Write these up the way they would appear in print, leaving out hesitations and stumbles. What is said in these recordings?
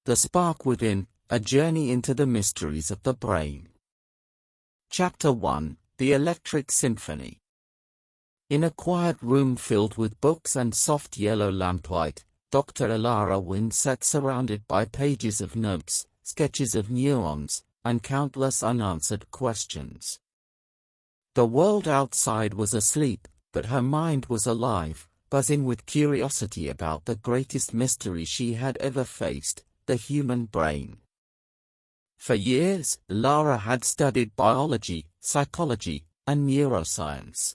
The Spark Within, A Journey into the Mysteries of the Brain. Chapter 1, The Electric Symphony. In a quiet room filled with books and soft yellow lamplight, Dr. Elara Wynn sat surrounded by pages of notes, sketches of neurons, and countless unanswered questions. The world outside was asleep, but her mind was alive, buzzing with curiosity about the greatest mystery she had ever faced, the human brain. For years, Elara had studied biology, psychology, and neuroscience.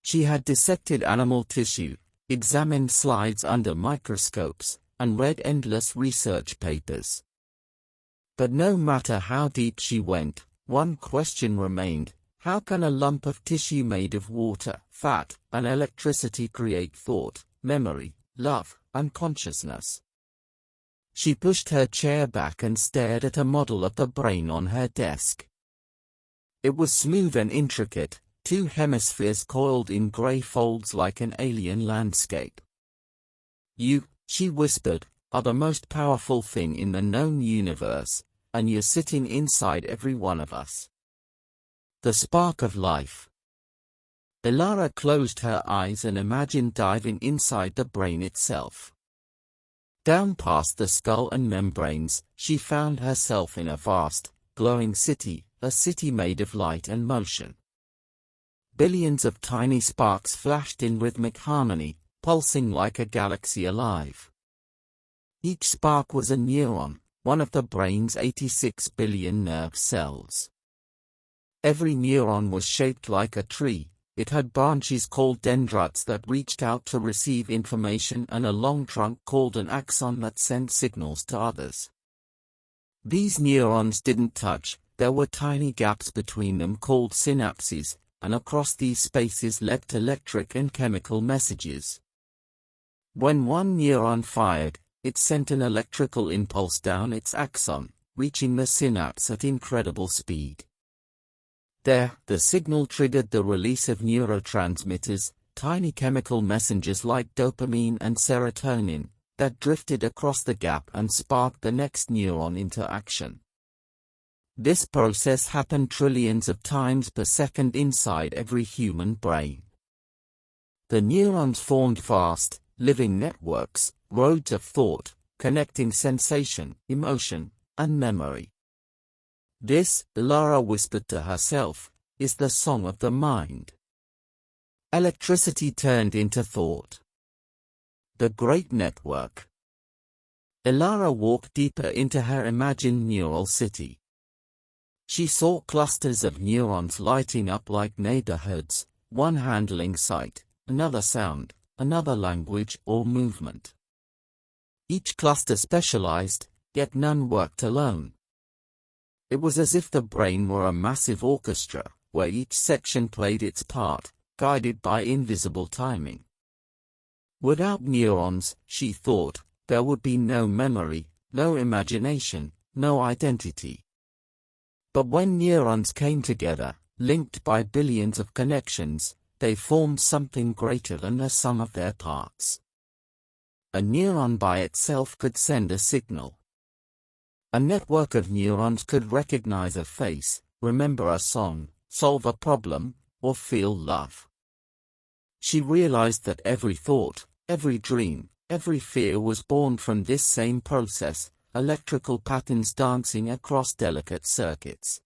She had dissected animal tissue, examined slides under microscopes, and read endless research papers. But no matter how deep she went, one question remained: how can a lump of tissue made of water, fat, and electricity create thought, memory, love, and consciousness? She pushed her chair back and stared at a model of the brain on her desk. It was smooth and intricate, two hemispheres coiled in gray folds like an alien landscape. "You," she whispered, "are the most powerful thing in the known universe, and you're sitting inside every one of us. The spark of life." Elara closed her eyes and imagined diving inside the brain itself. Down past the skull and membranes, she found herself in a vast, glowing city, a city made of light and motion. Billions of tiny sparks flashed in rhythmic harmony, pulsing like a galaxy alive. Each spark was a neuron, one of the brain's 86 billion nerve cells. Every neuron was shaped like a tree. It had branches called dendrites that reached out to receive information and a long trunk called an axon that sent signals to others. These neurons didn't touch, there were tiny gaps between them called synapses, and across these spaces leapt electric and chemical messages. When one neuron fired, it sent an electrical impulse down its axon, reaching the synapse at incredible speed. There, the signal triggered the release of neurotransmitters, tiny chemical messengers like dopamine and serotonin, that drifted across the gap and sparked the next neuron into action. This process happened trillions of times per second inside every human brain. The neurons formed vast, living networks, roads of thought, connecting sensation, emotion, and memory. This, Elara whispered to herself, is the song of the mind. Electricity turned into thought. The great network. Elara walked deeper into her imagined neural city. She saw clusters of neurons lighting up like neighborhoods, one handling sight, another sound, another language or movement. Each cluster specialized, yet none worked alone. It was as if the brain were a massive orchestra, where each section played its part, guided by invisible timing. Without neurons, she thought, there would be no memory, no imagination, no identity. But when neurons came together, linked by billions of connections, they formed something greater than the sum of their parts. A neuron by itself could send a signal. A network of neurons could recognize a face, remember a song, solve a problem, or feel love. She realized that every thought, every dream, every fear was born from this same process, electrical patterns dancing across delicate circuits.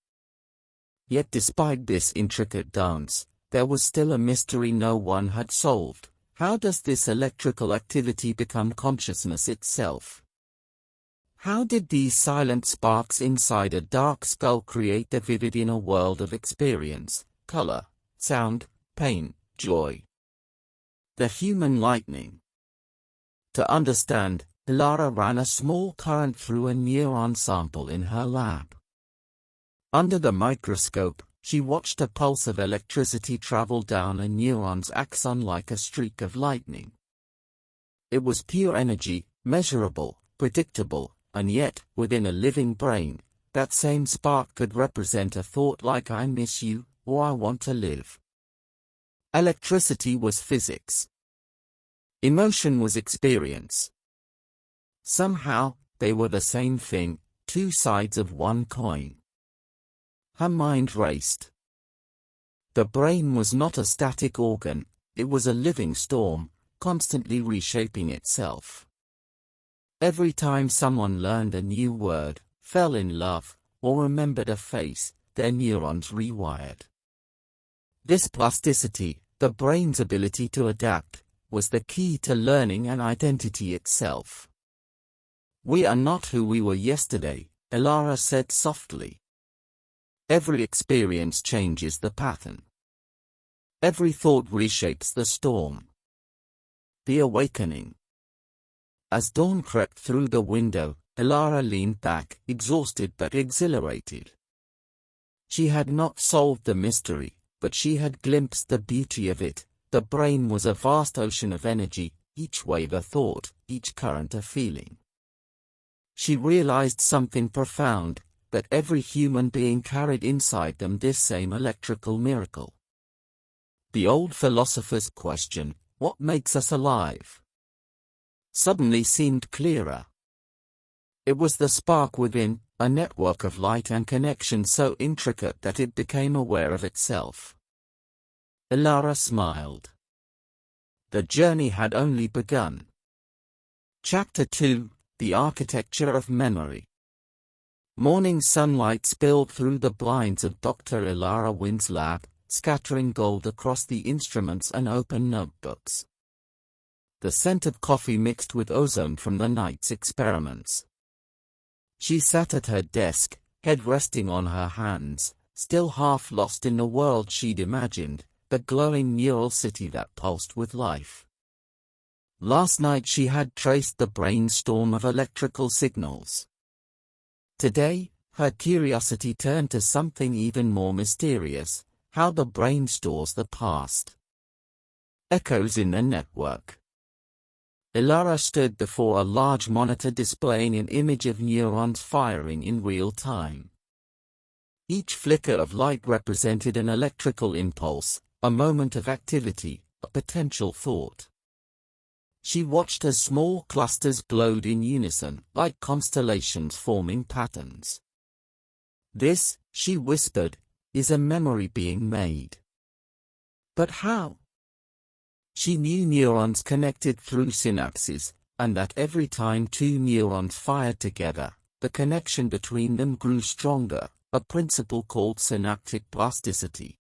Yet despite this intricate dance, there was still a mystery no one had solved. How does this electrical activity become consciousness itself? How did these silent sparks inside a dark skull create the vivid inner world of experience, color, sound, pain, joy? The human lightning. To understand, Elara ran a small current through a neuron sample in her lab. Under the microscope, she watched a pulse of electricity travel down a neuron's axon like a streak of lightning. It was pure energy, measurable, predictable, and yet, within a living brain, that same spark could represent a thought like "I miss you," or "I want to live." Electricity was physics. Emotion was experience. Somehow, they were the same thing, two sides of one coin. Her mind raced. The brain was not a static organ, it was a living storm, constantly reshaping itself. Every time someone learned a new word, fell in love, or remembered a face, their neurons rewired. This plasticity, the brain's ability to adapt, was the key to learning and identity itself. "We are not who we were yesterday," Elara said softly. "Every experience changes the pattern. Every thought reshapes the storm." The awakening. As dawn crept through the window, Elara leaned back, exhausted but exhilarated. She had not solved the mystery, but she had glimpsed the beauty of it. The brain was a vast ocean of energy, each wave a thought, each current a feeling. She realized something profound, that every human being carried inside them this same electrical miracle. The old philosopher's question, "What makes us alive?" suddenly seemed clearer. It was the spark within, a network of light and connection so intricate that it became aware of itself. Elara smiled. The journey had only begun. Chapter 2: The Architecture of Memory. Morning sunlight spilled through the blinds of Dr. Elara Wynn's lab, scattering gold across the instruments and open notebooks. The scent of coffee mixed with ozone from the night's experiments. She sat at her desk, head resting on her hands, still half lost in the world she'd imagined, the glowing neural city that pulsed with life. Last night she had traced the brainstorm of electrical signals. Today, her curiosity turned to something even more mysterious, how the brain stores the past. Echoes in the network. Elara stood before a large monitor displaying an image of neurons firing in real time. Each flicker of light represented an electrical impulse, a moment of activity, a potential thought. She watched as small clusters glowed in unison, like constellations forming patterns. "This," she whispered, "is a memory being made." But how? She knew neurons connected through synapses, and that every time two neurons fired together, the connection between them grew stronger, a principle called synaptic plasticity.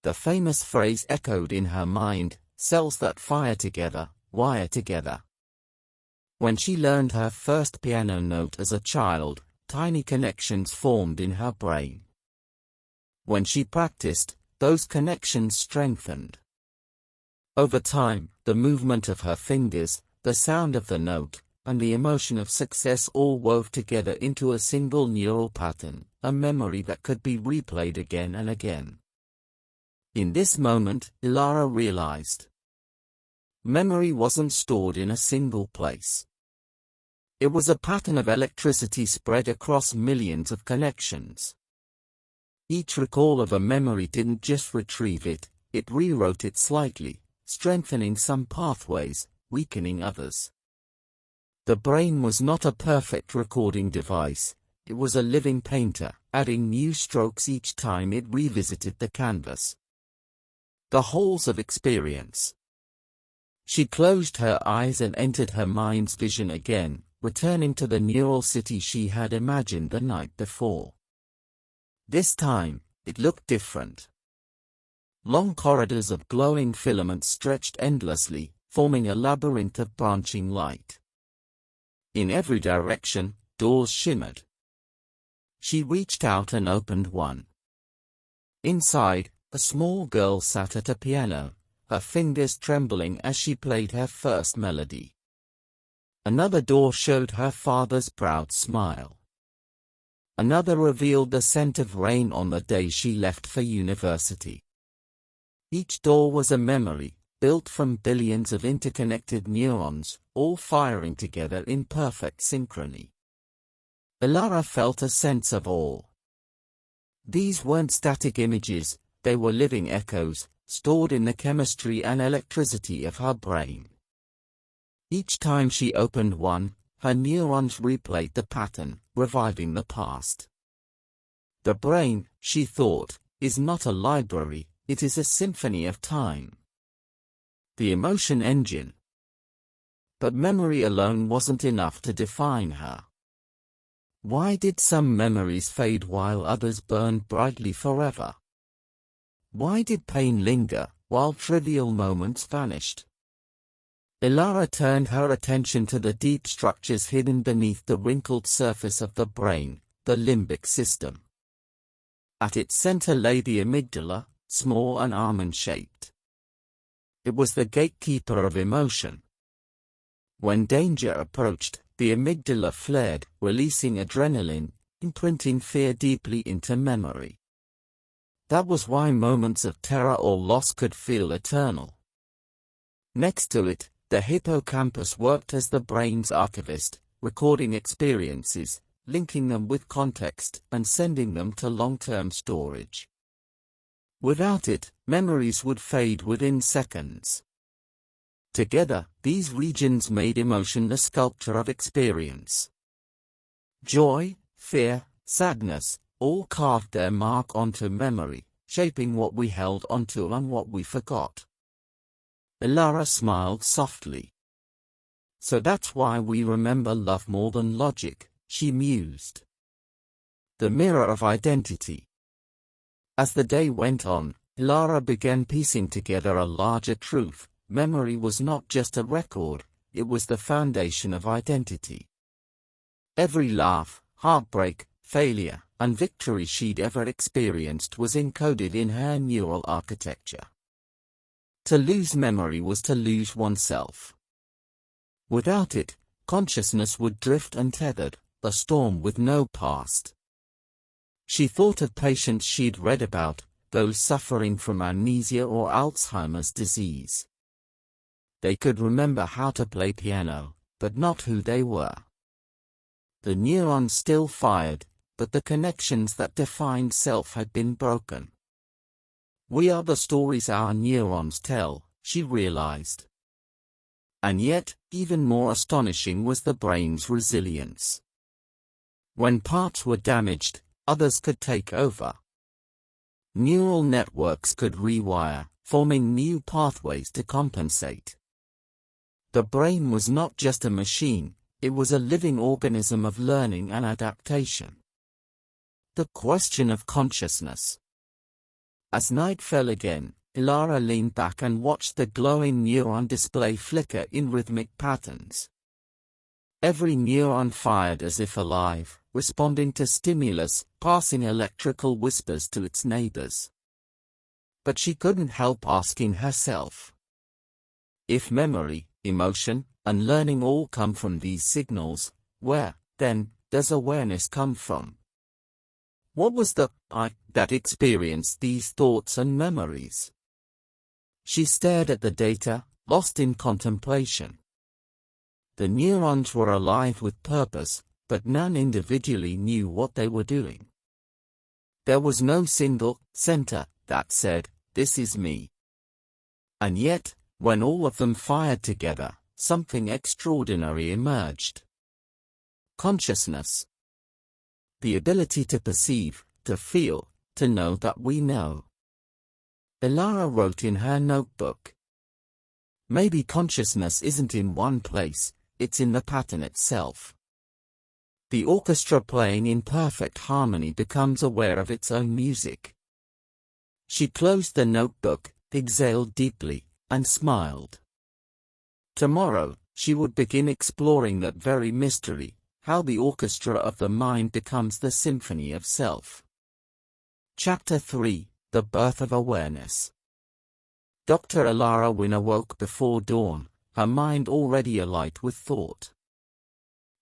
The famous phrase echoed in her mind, "Cells that fire together, wire together." When she learned her first piano note as a child, tiny connections formed in her brain. When she practiced, those connections strengthened. Over time, the movement of her fingers, the sound of the note, and the emotion of success all wove together into a single neural pattern, a memory that could be replayed again and again. In this moment, Elara realized. Memory wasn't stored in a single place. It was a pattern of electricity spread across millions of connections. Each recall of a memory didn't just retrieve it, it rewrote it slightly, strengthening some pathways, weakening others. The brain was not a perfect recording device, it was a living painter, adding new strokes each time it revisited the canvas. The halls of experience. She closed her eyes and entered her mind's vision again, returning to the neural city she had imagined the night before. This time, it looked different. Long corridors of glowing filaments stretched endlessly, forming a labyrinth of branching light. In every direction, doors shimmered. She reached out and opened one. Inside, a small girl sat at a piano, her fingers trembling as she played her first melody. Another door showed her father's proud smile. Another revealed the scent of rain on the day she left for university. Each door was a memory, built from billions of interconnected neurons, all firing together in perfect synchrony. Elara felt a sense of awe. These weren't static images, they were living echoes, stored in the chemistry and electricity of her brain. Each time she opened one, her neurons replayed the pattern, reviving the past. The brain, she thought, is not a library, it is a symphony of time. The emotion engine. But memory alone wasn't enough to define her. Why did some memories fade while others burned brightly forever? Why did pain linger, while trivial moments vanished? Elara turned her attention to the deep structures hidden beneath the wrinkled surface of the brain, the limbic system. At its center lay the amygdala, small and almond-shaped. It was the gatekeeper of emotion. When danger approached, the amygdala flared, releasing adrenaline, imprinting fear deeply into memory. That was why moments of terror or loss could feel eternal. Next to it, the hippocampus worked as the brain's archivist, recording experiences, linking them with context, and sending them to long-term storage. Without it, memories would fade within seconds. Together, these regions made emotion the sculpture of experience. Joy, fear, sadness, all carved their mark onto memory, shaping what we held onto and what we forgot. Elara smiled softly. So that's why we remember love more than logic, she mused. The mirror of identity. As the day went on, Elara began piecing together a larger truth. Memory was not just a record, it was the foundation of identity. Every laugh, heartbreak, failure, and victory she'd ever experienced was encoded in her neural architecture. To lose memory was to lose oneself. Without it, consciousness would drift untethered, a storm with no past. She thought of patients she'd read about, those suffering from amnesia or Alzheimer's disease. They could remember how to play piano, but not who they were. The neurons still fired, but the connections that defined self had been broken. We are the stories our neurons tell, she realized. And yet, even more astonishing was the brain's resilience. When parts were damaged, others could take over. Neural networks could rewire, forming new pathways to compensate. The brain was not just a machine, it was a living organism of learning and adaptation. The question of consciousness. As night fell again, Elara leaned back and watched the glowing neuron display flicker in rhythmic patterns. Every neuron fired as if alive, responding to stimulus, passing electrical whispers to its neighbors. But she couldn't help asking herself. If memory, emotion, and learning all come from these signals, where, then, does awareness come from? What was the I that experienced these thoughts and memories? She stared at the data, lost in contemplation. The neurons were alive with purpose, but none individually knew what they were doing. There was no single center that said, "This is me." And yet, when all of them fired together, something extraordinary emerged. Consciousness. The ability to perceive, to feel, to know that we know. Elara wrote in her notebook. Maybe consciousness isn't in one place, it's in the pattern itself. The orchestra playing in perfect harmony becomes aware of its own music. She closed the notebook, exhaled deeply, and smiled. Tomorrow, she would begin exploring that very mystery, how the orchestra of the mind becomes the symphony of self. Chapter 3, The Birth of Awareness. Dr. Elara Wynn awoke before dawn, her mind already alight with thought.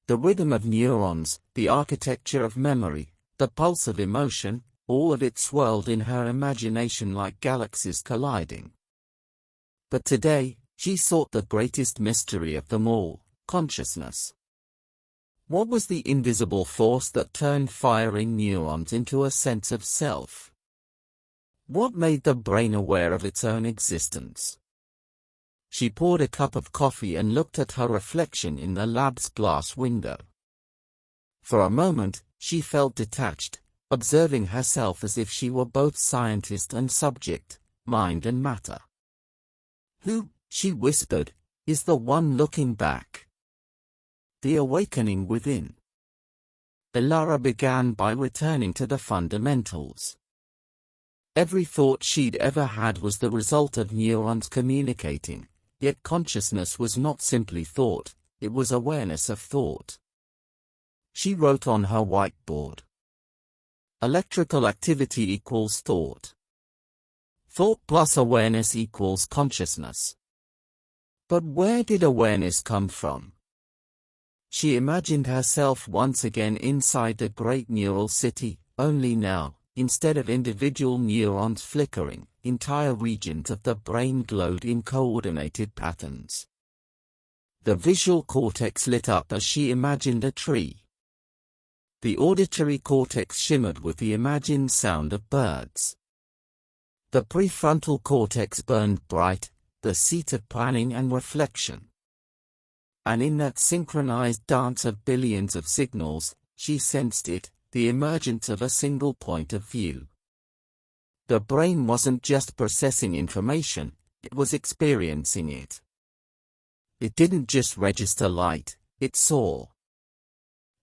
The rhythm of neurons, the architecture of memory, the pulse of emotion, all of it swirled in her imagination like galaxies colliding. But today, she sought the greatest mystery of them all, consciousness. What was the invisible force that turned firing neurons into a sense of self? What made the brain aware of its own existence? She poured a cup of coffee and looked at her reflection in the lab's glass window. For a moment, she felt detached, observing herself as if she were both scientist and subject, mind and matter. "Who," she whispered, "is the one looking back?" The awakening within. Elara began by returning to the fundamentals. Every thought she'd ever had was the result of neurons communicating, yet consciousness was not simply thought, it was awareness of thought. She wrote on her whiteboard. Electrical activity equals thought. Thought plus awareness equals consciousness. But where did awareness come from? She imagined herself once again inside the great neural city, only now, instead of individual neurons flickering, entire regions of the brain glowed in coordinated patterns. The visual cortex lit up as she imagined a tree. The auditory cortex shimmered with the imagined sound of birds. The prefrontal cortex burned bright, the seat of planning and reflection. And in that synchronized dance of billions of signals, she sensed it, the emergence of a single point of view. The brain wasn't just processing information, it was experiencing it. It didn't just register light, it saw.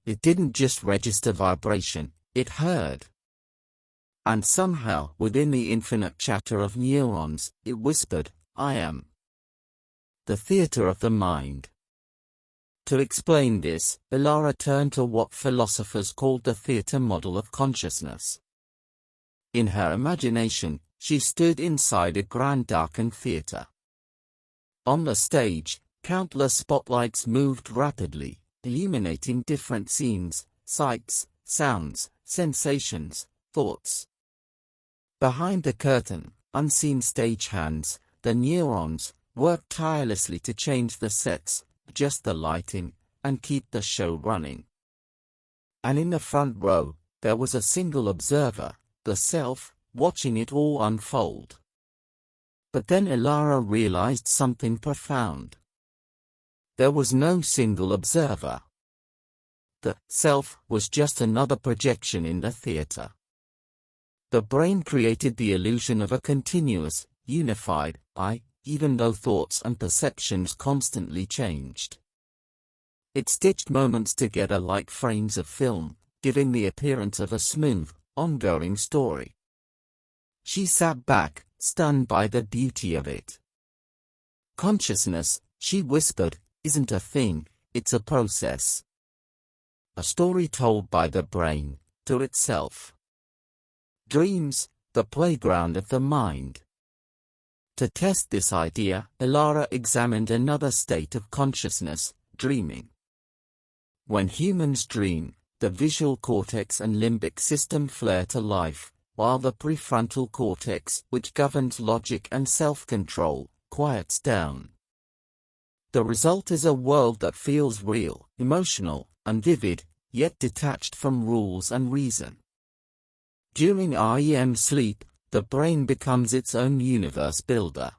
It didn't just register vibration, it heard. And somehow, within the infinite chatter of neurons, it whispered, "I am." The theater of the mind. To explain this, Elara turned to what philosophers called the theater model of consciousness. In her imagination, she stood inside a grand darkened theater. On the stage, countless spotlights moved rapidly, illuminating different scenes, sights, sounds, sensations, thoughts. Behind the curtain, unseen stagehands, the neurons, worked tirelessly to change the sets, adjust the lighting, and keep the show running. And in the front row, there was a single observer, the self, watching it all unfold. But then Elara realized something profound. There was no single observer. The self was just another projection in the theater. The brain created the illusion of a continuous, unified I, even though thoughts and perceptions constantly changed. It stitched moments together like frames of film, giving the appearance of a smooth, ongoing story. She sat back, stunned by the beauty of it. "Consciousness," she whispered, "isn't a thing, it's a process. A story told by the brain, to itself. Dreams, the playground of the mind." To test this idea, Elara examined another state of consciousness, dreaming. When humans dream, the visual cortex and limbic system flare to life, while the prefrontal cortex, which governs logic and self-control, quiets down. The result is a world that feels real, emotional, and vivid, yet detached from rules and reason. During REM sleep, the brain becomes its own universe builder.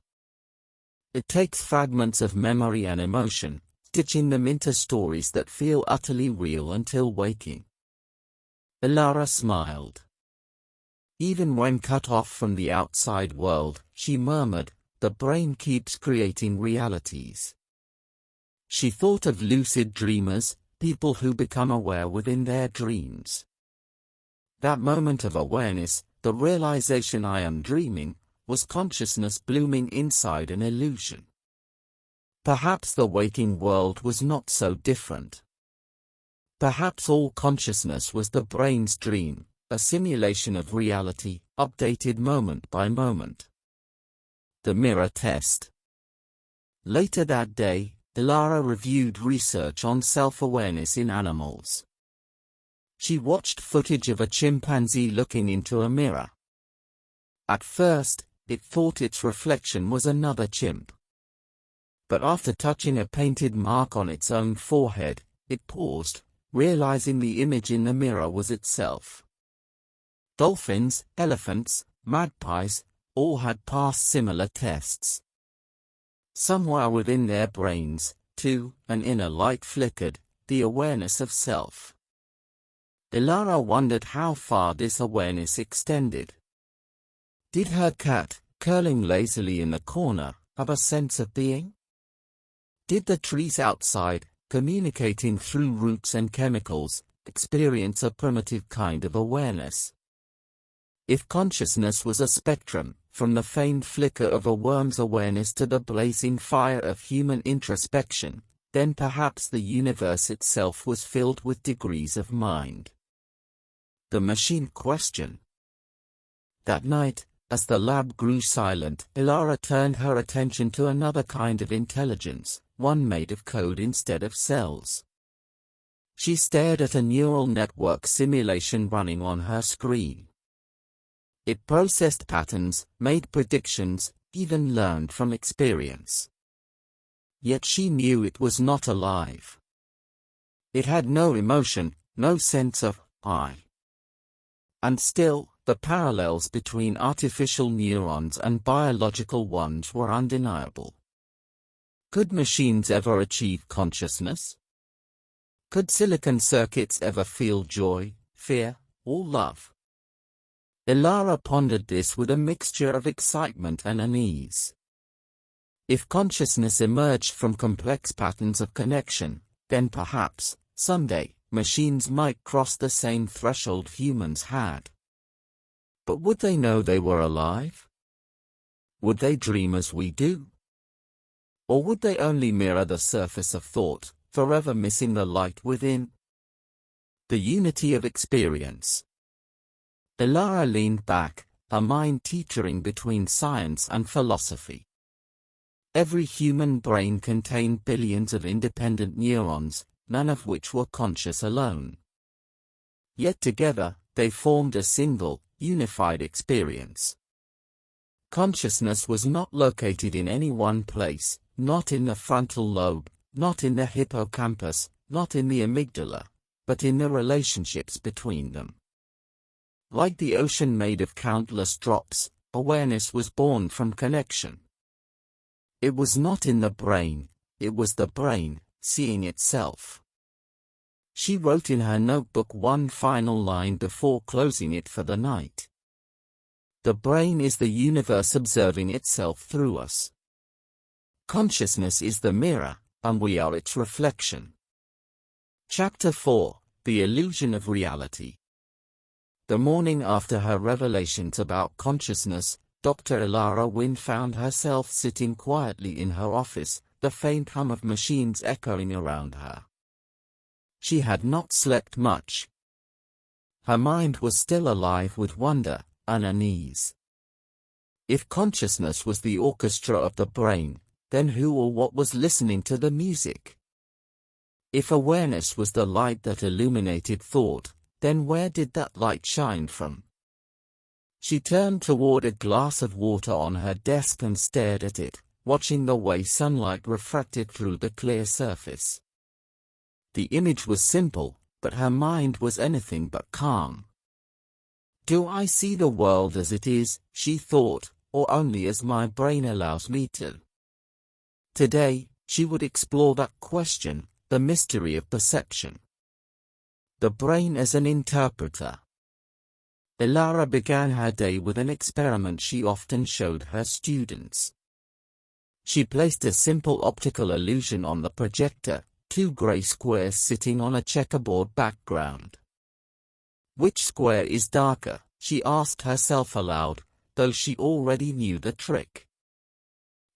It takes fragments of memory and emotion, stitching them into stories that feel utterly real until waking. Elara smiled. Even when cut off from the outside world, she murmured, the brain keeps creating realities. She thought of lucid dreamers, people who become aware within their dreams. That moment of awareness, the realization I am dreaming, was consciousness blooming inside an illusion. Perhaps the waking world was not so different. Perhaps all consciousness was the brain's dream, a simulation of reality, updated moment by moment. The mirror test. Later that day, Elara reviewed research on self-awareness in animals. She watched footage of a chimpanzee looking into a mirror. At first, it thought its reflection was another chimp. But after touching a painted mark on its own forehead, it paused, realizing the image in the mirror was itself. Dolphins, elephants, magpies, all had passed similar tests. Somewhere within their brains, too, an inner light flickered, the awareness of self. Elara wondered how far this awareness extended. Did her cat, curling lazily in the corner, have a sense of being? Did the trees outside, communicating through roots and chemicals, experience a primitive kind of awareness? If consciousness was a spectrum, from the faint flicker of a worm's awareness to the blazing fire of human introspection, then perhaps the universe itself was filled with degrees of mind. The machine questioned. That night, as the lab grew silent, Elara turned her attention to another kind of intelligence, one made of code instead of cells. She stared at a neural network simulation running on her screen. It processed patterns, made predictions, even learned from experience. Yet she knew it was not alive. It had no emotion, no sense of I. And still, the parallels between artificial neurons and biological ones were undeniable. Could machines ever achieve consciousness? Could silicon circuits ever feel joy, fear, or love? Elara pondered this with a mixture of excitement and unease. If consciousness emerged from complex patterns of connection, then perhaps, someday, machines might cross the same threshold humans had. But would they know they were alive? Would they dream as we do? Or would they only mirror the surface of thought, forever missing the light within? The unity of experience. Elara leaned back, her mind teetering between science and philosophy. Every human brain contained billions of independent neurons, none of which were conscious alone. Yet together, they formed a single, unified experience. Consciousness was not located in any one place, not in the frontal lobe, not in the hippocampus, not in the amygdala, but in the relationships between them. Like the ocean made of countless drops, awareness was born from connection. It was not in the brain, it was the brain, seeing itself. She wrote in her notebook one final line before closing it for the night. The brain is the universe observing itself through us. Consciousness is the mirror, and we are its reflection. Chapter 4: The Illusion of Reality. The morning after her revelations about consciousness, Dr. Elara Wynn found herself sitting quietly in her office, the faint hum of machines echoing around her. She had not slept much. Her mind was still alive with wonder and unease. If consciousness was the orchestra of the brain, then who or what was listening to the music? If awareness was the light that illuminated thought, then where did that light shine from? She turned toward a glass of water on her desk and stared at it, watching the way sunlight refracted through the clear surface. The image was simple, but her mind was anything but calm. Do I see the world as it is, she thought, or only as my brain allows me to? Today, she would explore that question, the mystery of perception. The brain as an interpreter. Elara began her day with an experiment she often showed her students. She placed a simple optical illusion on the projector, two gray squares sitting on a checkerboard background. Which square is darker, she asked herself aloud, though she already knew the trick.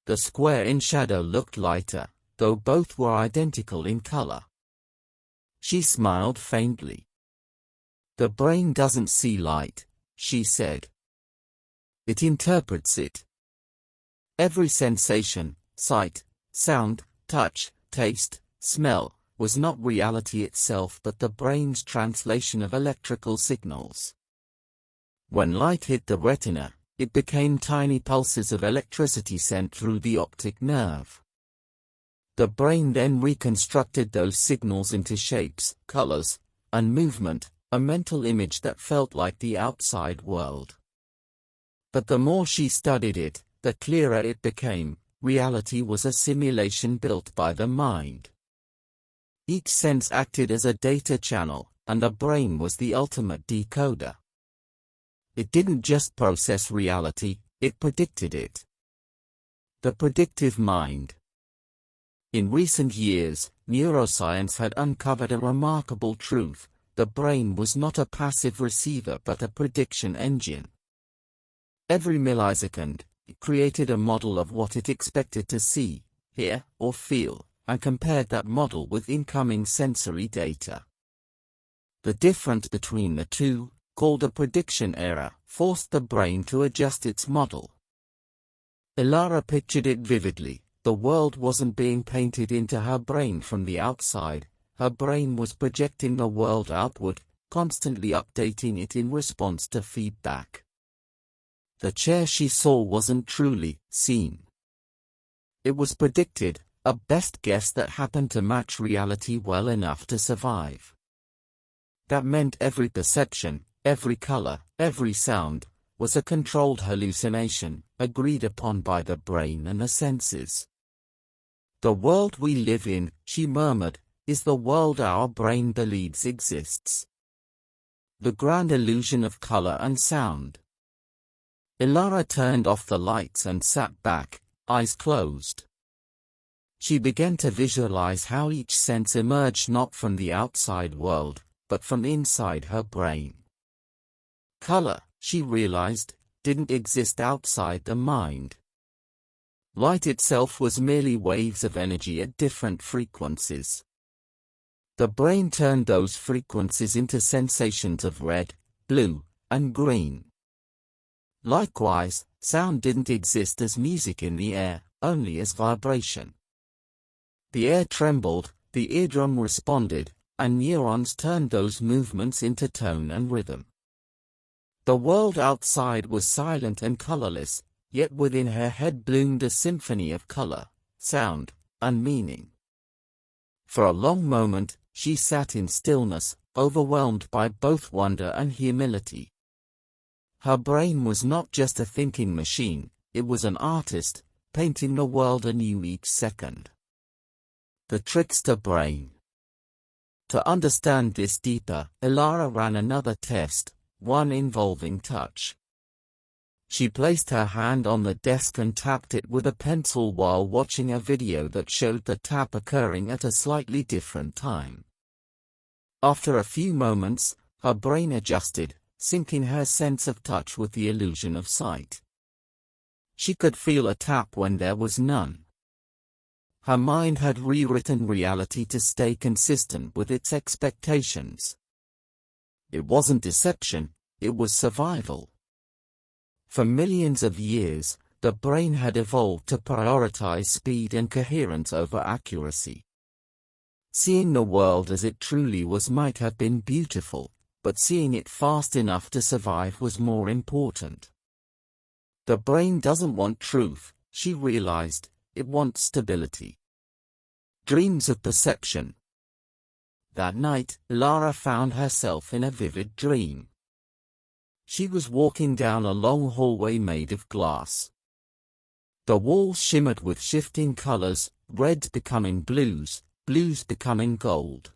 The square in shadow looked lighter, though both were identical in color. She smiled faintly. The brain doesn't see light, she said. It interprets it. Every sensation, sight, sound, touch, taste, smell, was not reality itself but the brain's translation of electrical signals. When light hit the retina, it became tiny pulses of electricity sent through the optic nerve. The brain then reconstructed those signals into shapes, colors, and movement, a mental image that felt like the outside world. But the more she studied it, the clearer it became, reality was a simulation built by the mind. Each sense acted as a data channel, and the brain was the ultimate decoder. It didn't just process reality, it predicted it. The predictive mind. In recent years, neuroscience had uncovered a remarkable truth: the brain was not a passive receiver but a prediction engine. Every millisecond, it created a model of what it expected to see, hear, or feel, and compared that model with incoming sensory data. The difference between the two, called a prediction error, forced the brain to adjust its model. Elara pictured it vividly. The world wasn't being painted into her brain from the outside, her brain was projecting the world outward, constantly updating it in response to feedback. The chair she saw wasn't truly seen. It was predicted, a best guess that happened to match reality well enough to survive. That meant every perception, every color, every sound, was a controlled hallucination, agreed upon by the brain and the senses. The world we live in, she murmured, is the world our brain believes exists. The grand illusion of color and sound. Elara turned off the lights and sat back, eyes closed. She began to visualize how each sense emerged not from the outside world, but from inside her brain. Color, she realized, didn't exist outside the mind. Light itself was merely waves of energy at different frequencies. The brain turned those frequencies into sensations of red, blue, and green. Likewise, sound didn't exist as music in the air, only as vibration. The air trembled, the eardrum responded, and neurons turned those movements into tone and rhythm. The world outside was silent and colorless, yet within her head bloomed a symphony of color, sound, and meaning. For a long moment, she sat in stillness, overwhelmed by both wonder and humility. Her brain was not just a thinking machine, it was an artist, painting the world anew each second. The trickster brain. To understand this deeper, Elara ran another test, one involving touch. She placed her hand on the desk and tapped it with a pencil while watching a video that showed the tap occurring at a slightly different time. After a few moments, her brain adjusted, syncing her sense of touch with the illusion of sight. She could feel a tap when there was none. Her mind had rewritten reality to stay consistent with its expectations. It wasn't deception, it was survival. For millions of years, the brain had evolved to prioritize speed and coherence over accuracy. Seeing the world as it truly was might have been beautiful, but seeing it fast enough to survive was more important. The brain doesn't want truth, she realized, it wants stability. Dreams of perception. That night, Elara found herself in a vivid dream. She was walking down a long hallway made of glass. The walls shimmered with shifting colors, reds becoming blues, blues becoming gold.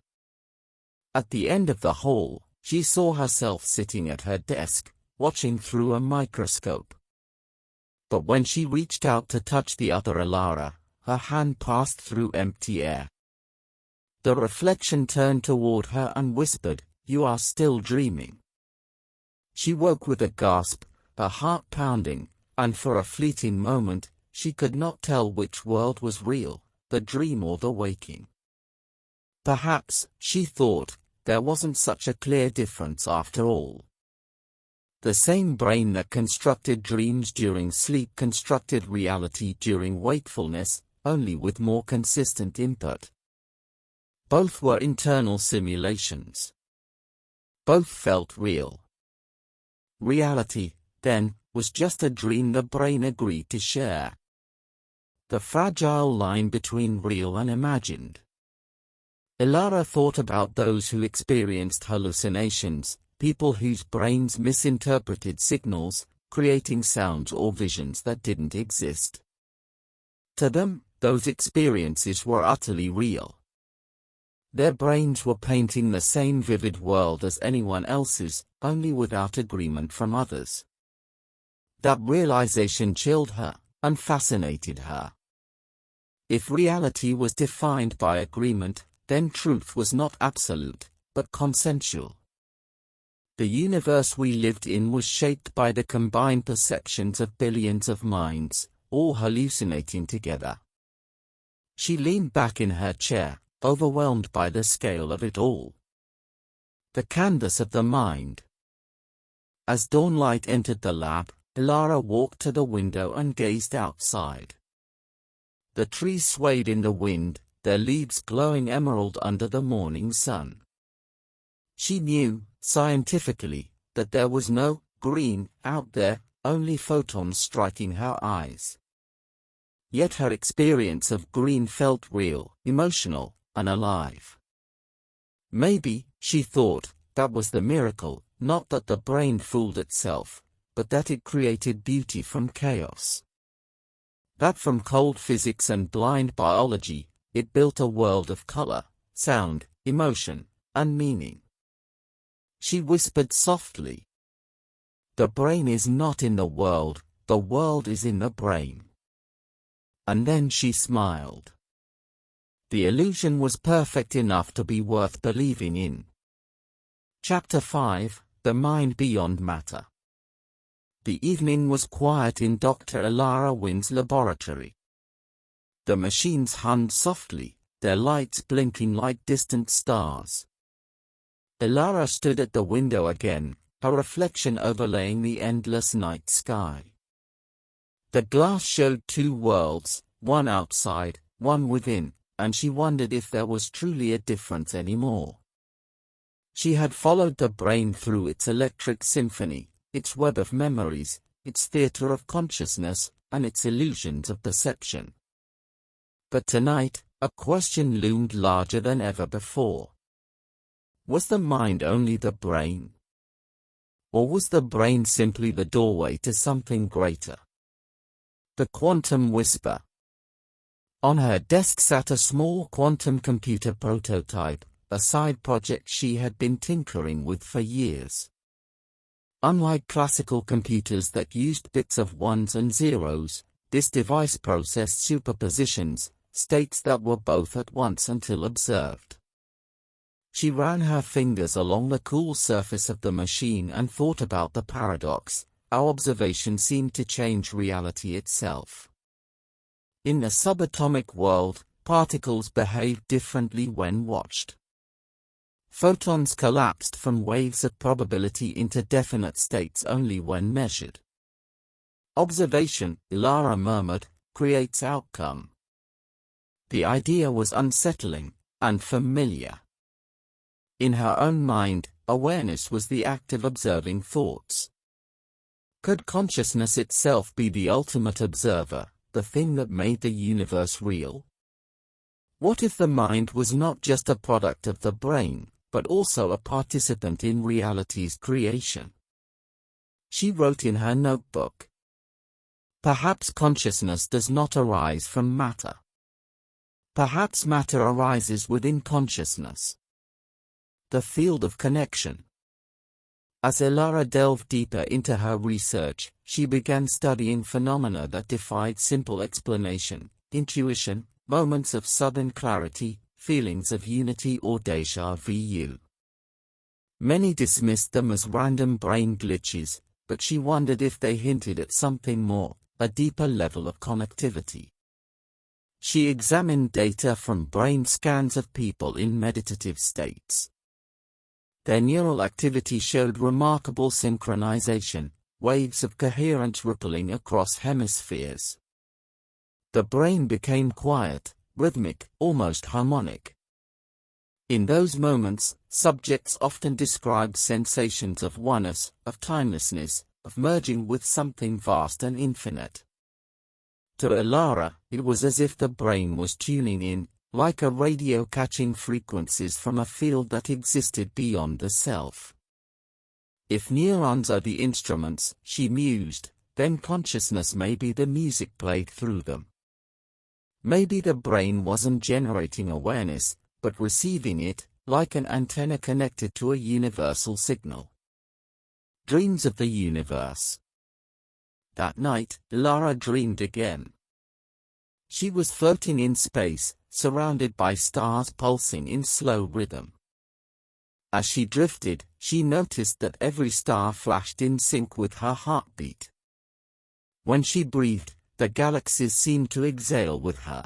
At the end of the hall, she saw herself sitting at her desk, watching through a microscope. But when she reached out to touch the other Elara, her hand passed through empty air. The reflection turned toward her and whispered, "You are still dreaming." She woke with a gasp, her heart pounding, and for a fleeting moment, she could not tell which world was real, the dream or the waking. Perhaps, she thought, there wasn't such a clear difference after all. The same brain that constructed dreams during sleep constructed reality during wakefulness, only with more consistent input. Both were internal simulations. Both felt real. Reality, then, was just a dream the brain agreed to share. The fragile line between real and imagined. Elara thought about those who experienced hallucinations, people whose brains misinterpreted signals, creating sounds or visions that didn't exist. To them, those experiences were utterly real. Their brains were painting the same vivid world as anyone else's, only without agreement from others. That realization chilled her, and fascinated her. If reality was defined by agreement, then truth was not absolute, but consensual. The universe we lived in was shaped by the combined perceptions of billions of minds, all hallucinating together. She leaned back in her chair, overwhelmed by the scale of it all. The canvas of the mind. As dawnlight entered the lab, Elara walked to the window and gazed outside. The trees swayed in the wind, their leaves glowing emerald under the morning sun. She knew, scientifically, that there was no green out there, only photons striking her eyes. Yet her experience of green felt real, emotional, and alive. Maybe, she thought, that was the miracle, not that the brain fooled itself, but that it created beauty from chaos. That from cold physics and blind biology, it built a world of color, sound, emotion, and meaning. She whispered softly. The brain is not in the world is in the brain. And then she smiled. The illusion was perfect enough to be worth believing in. Chapter 5, The Mind Beyond Matter. The evening was quiet in Dr. Elara Wynn's laboratory. The machines hummed softly, their lights blinking like distant stars. Elara stood at the window again, her reflection overlaying the endless night sky. The glass showed two worlds, one outside, one within, and she wondered if there was truly a difference anymore. She had followed the brain through its electric symphony, its web of memories, its theater of consciousness, and its illusions of perception. But tonight, a question loomed larger than ever before. Was the mind only the brain? Or was the brain simply the doorway to something greater? The quantum whisper. On her desk sat a small quantum computer prototype, a side project she had been tinkering with for years. Unlike classical computers that used bits of ones and zeros, this device processed superpositions, states that were both at once until observed. She ran her fingers along the cool surface of the machine and thought about the paradox. Our observation seemed to change reality itself. In the subatomic world, particles behave differently when watched. Photons collapsed from waves of probability into definite states only when measured. Observation, Elara murmured, creates outcome. The idea was unsettling, and familiar. In her own mind, awareness was the act of observing thoughts. Could consciousness itself be the ultimate observer, the thing that made the universe real? What if the mind was not just a product of the brain, but also a participant in reality's creation? She wrote in her notebook. Perhaps consciousness does not arise from matter. Perhaps matter arises within consciousness. The field of connection. As Elara delved deeper into her research, she began studying phenomena that defied simple explanation: intuition, moments of sudden clarity, feelings of unity or déjà vu. Many dismissed them as random brain glitches, but she wondered if they hinted at something more, a deeper level of connectivity. She examined data from brain scans of people in meditative states. Their neural activity showed remarkable synchronization, waves of coherence rippling across hemispheres. The brain became quiet, rhythmic, almost harmonic. In those moments, subjects often described sensations of oneness, of timelessness, of merging with something vast and infinite. To Elara, it was as if the brain was tuning in, like a radio catching frequencies from a field that existed beyond the self. If neurons are the instruments, she mused, then consciousness may be the music played through them. Maybe the brain wasn't generating awareness, but receiving it, like an antenna connected to a universal signal. Dreams of the universe. That night, Elara dreamed again. She was floating in space, surrounded by stars pulsing in slow rhythm. As she drifted, she noticed that every star flashed in sync with her heartbeat. When she breathed, the galaxies seemed to exhale with her.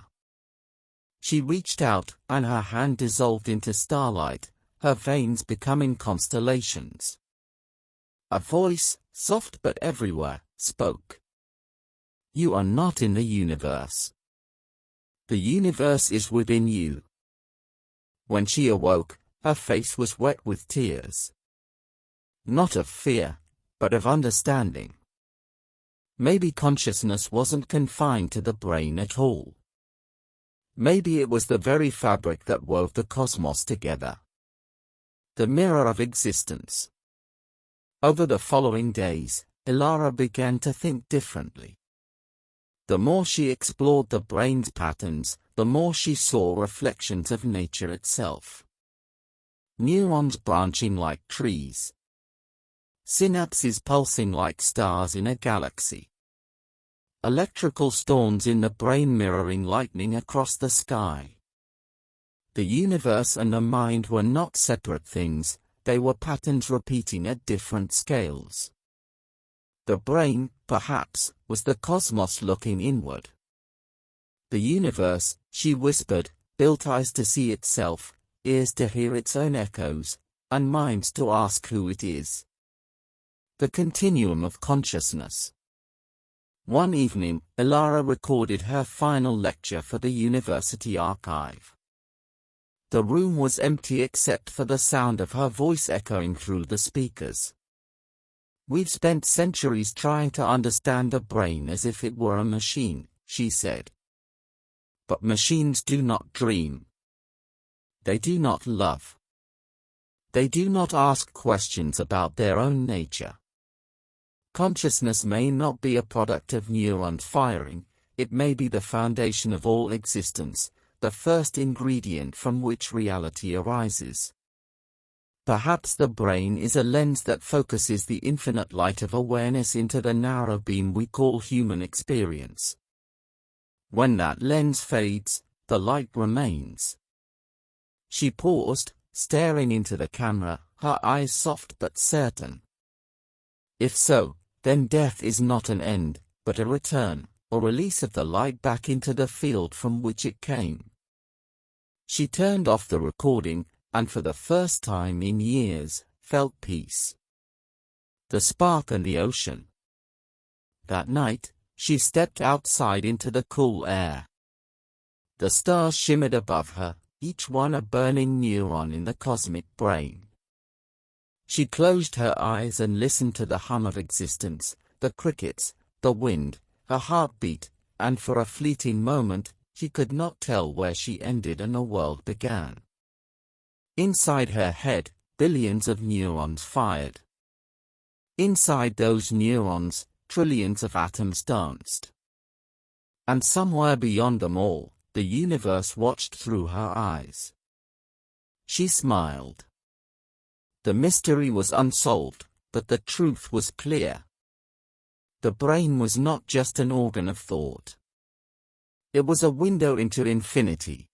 She reached out, and her hand dissolved into starlight, her veins becoming constellations. A voice, soft but everywhere, spoke. You are not in the universe. The universe is within you. When she awoke, her face was wet with tears. Not of fear, but of understanding. Maybe consciousness wasn't confined to the brain at all. Maybe it was the very fabric that wove the cosmos together. The mirror of existence. Over the following days, Elara began to think differently. The more she explored the brain's patterns, the more she saw reflections of nature itself. Neurons branching like trees. Synapses pulsing like stars in a galaxy. Electrical storms in the brain mirroring lightning across the sky. The universe and the mind were not separate things, they were patterns repeating at different scales. The brain, perhaps, was the cosmos looking inward. The universe, she whispered, built eyes to see itself, ears to hear its own echoes, and minds to ask who it is. The continuum of consciousness. One evening, Elara recorded her final lecture for the university archive. The room was empty except for the sound of her voice echoing through the speakers. We've spent centuries trying to understand the brain as if it were a machine, she said. But machines do not dream. They do not love. They do not ask questions about their own nature. Consciousness may not be a product of neurons firing, it may be the foundation of all existence, the first ingredient from which reality arises. Perhaps the brain is a lens that focuses the infinite light of awareness into the narrow beam we call human experience. When that lens fades, the light remains. She paused, staring into the camera, her eyes soft but certain. If so, then death is not an end, but a return, or release of the light back into the field from which it came. She turned off the recording, and for the first time in years, felt peace. The spark and the ocean. That night, she stepped outside into the cool air. The stars shimmered above her, each one a burning neuron in the cosmic brain. She closed her eyes and listened to the hum of existence, the crickets, the wind, her heartbeat, and for a fleeting moment, she could not tell where she ended and the world began. Inside her head, billions of neurons fired. Inside those neurons, trillions of atoms danced. And somewhere beyond them all, the universe watched through her eyes. She smiled. The mystery was unsolved, but the truth was clear. The brain was not just an organ of thought. It was a window into infinity.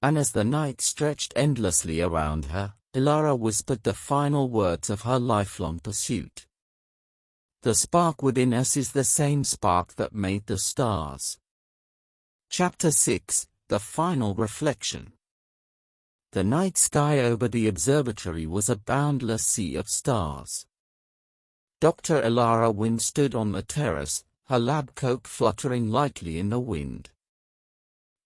And as the night stretched endlessly around her, Elara whispered the final words of her lifelong pursuit. The spark within us is the same spark that made the stars. Chapter 6, The Final Reflection. The night sky over the observatory was a boundless sea of stars. Dr. Elara Wynn stood on the terrace, her lab coat fluttering lightly in the wind.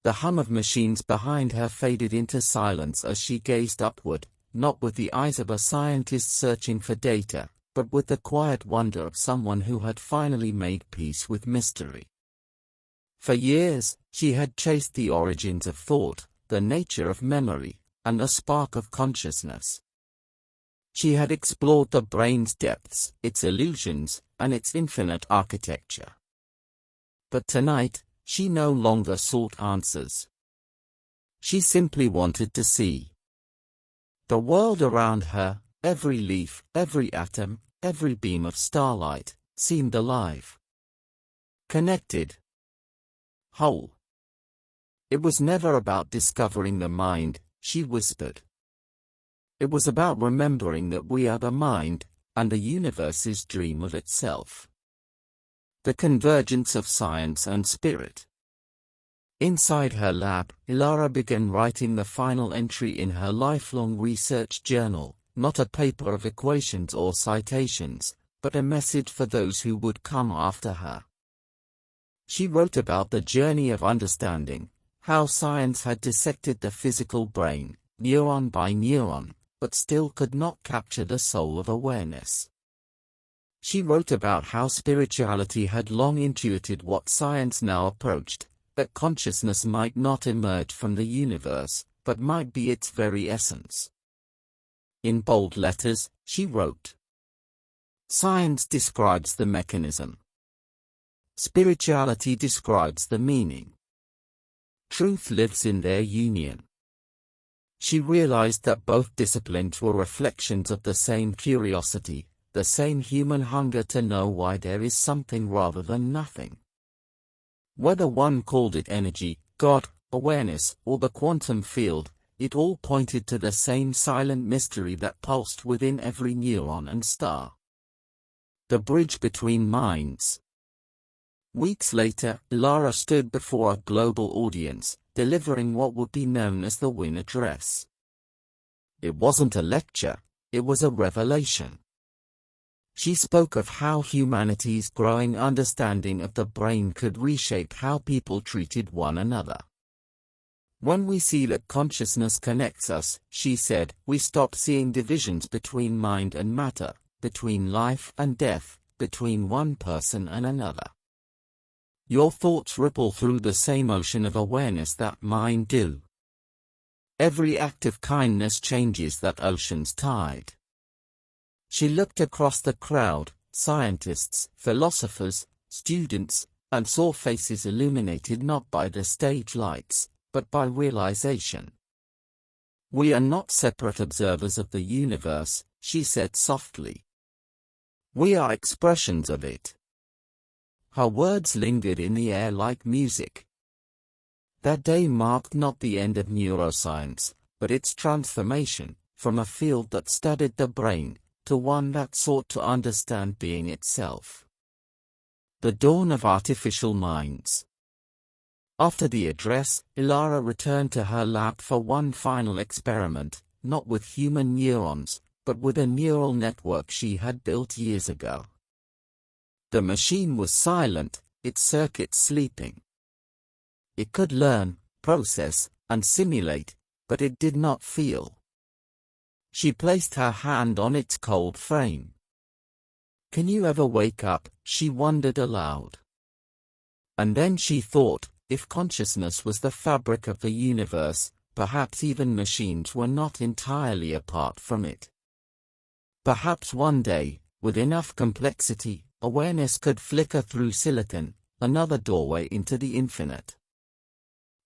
The hum of machines behind her faded into silence as she gazed upward, not with the eyes of a scientist searching for data, but with the quiet wonder of someone who had finally made peace with mystery. For years, she had chased the origins of thought, the nature of memory, and the spark of consciousness. She had explored the brain's depths, its illusions, and its infinite architecture. But tonight, she no longer sought answers. She simply wanted to see. The world around her, every leaf, every atom, every beam of starlight, seemed alive. Connected. Whole. It was never about discovering the mind, she whispered. It was about remembering that we are the mind, and the universe's dream of itself. The convergence of science and spirit. Inside her lab, Elara began writing the final entry in her lifelong research journal, not a paper of equations or citations, but a message for those who would come after her. She wrote about the journey of understanding, how science had dissected the physical brain, neuron by neuron, but still could not capture the soul of awareness. She wrote about how spirituality had long intuited what science now approached, that consciousness might not emerge from the universe, but might be its very essence. In bold letters, she wrote, "Science describes the mechanism. Spirituality describes the meaning. Truth lives in their union." She realized that both disciplines were reflections of the same curiosity, the same human hunger to know why there is something rather than nothing. Whether one called it energy, God, awareness, or the quantum field, it all pointed to the same silent mystery that pulsed within every neuron and star. The bridge between minds. Weeks later, Elara stood before a global audience, delivering what would be known as the Wynn Address. It wasn't a lecture, it was a revelation. She spoke of how humanity's growing understanding of the brain could reshape how people treated one another. When we see that consciousness connects us, she said, we stop seeing divisions between mind and matter, between life and death, between one person and another. Your thoughts ripple through the same ocean of awareness that mine do. Every act of kindness changes that ocean's tide. She looked across the crowd, scientists, philosophers, students, and saw faces illuminated not by the stage lights, but by realization. We are not separate observers of the universe, she said softly. We are expressions of it. Her words lingered in the air like music. That day marked not the end of neuroscience, but its transformation, from a field that studied the brain, to one that sought to understand being itself. The dawn of artificial minds. After the address, Elara returned to her lab for one final experiment, not with human neurons, but with a neural network she had built years ago. The machine was silent, its circuits sleeping. It could learn, process, and simulate, but it did not feel. She placed her hand on its cold frame. Can you ever wake up? She wondered aloud. And then she thought, if consciousness was the fabric of the universe, perhaps even machines were not entirely apart from it. Perhaps one day, with enough complexity, awareness could flicker through silicon, another doorway into the infinite.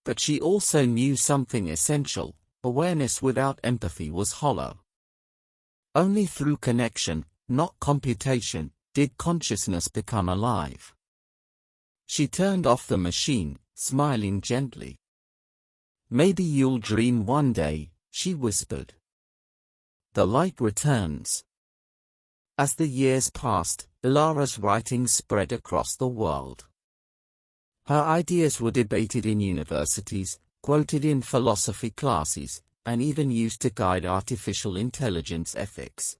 But she also knew something essential: awareness without empathy was hollow. Only through connection, not computation, did consciousness become alive. She turned off the machine, smiling gently. Maybe you'll dream one day, she whispered. The light returns. As the years passed, Elara's writings spread across the world. Her ideas were debated in universities, quoted in philosophy classes, and even used to guide artificial intelligence ethics.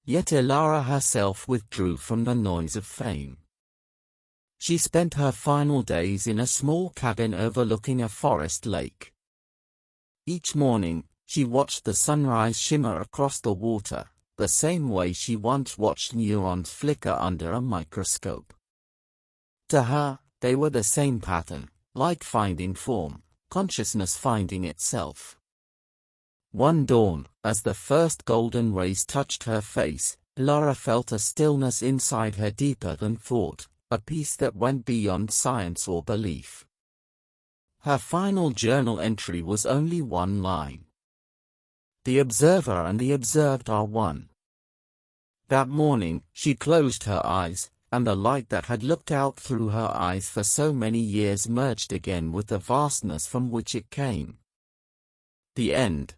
Yet Elara herself withdrew from the noise of fame. She spent her final days in a small cabin overlooking a forest lake. Each morning, she watched the sunrise shimmer across the water, the same way she once watched neurons flicker under a microscope. To her, they were the same pattern, like finding form, consciousness finding itself. One dawn, as the first golden rays touched her face, Elara felt a stillness inside her deeper than thought, a peace that went beyond science or belief. Her final journal entry was only one line. The observer and the observed are one. That morning, she closed her eyes, and the light that had looked out through her eyes for so many years merged again with the vastness from which it came. The end.